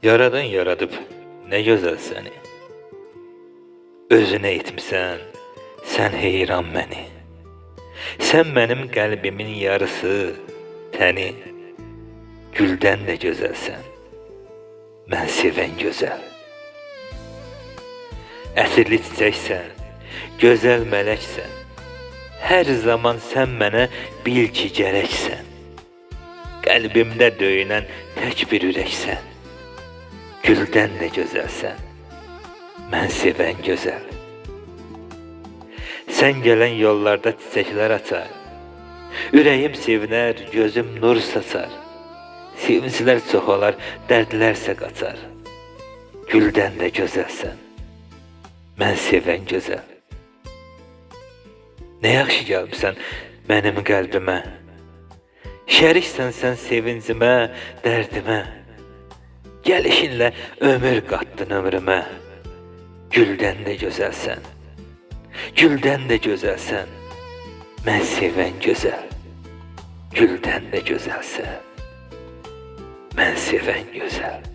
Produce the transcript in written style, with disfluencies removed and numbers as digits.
Yaradan yaradıb nə gözəl səni. Özünə etmisən, sən heyran məni. Sən mənim qəlbimin yarısı, təni. Güldən də gözəlsən, mən sevən gözəl. Əsirli çiçəksən, gözəl mələksən. Hər zaman sən mənə bil ki gərəksən. Qəlbimdə döyünən tək bir ürəksən. Güldən də gözəlsən, mən sevən gözəl. Sən gələn yollarda çiçəklər açar. Ürəyim sevinər, gözüm nur saçar. Sevinclər çox olar, dərdlərsə qaçar. Güldən də gözəlsən, mən sevən gözəl. Nə yaxşı gəlmisən mənim qəlbimə. Şəriksən sən sevincimə, dərdimə. Gəlişinlə ömür qatdın ömrümə. Güldən də gözəlsən, güldən də gözəlsən, mən sevən gözəl. Güldən də gözəlsən, mən sevən gözəl.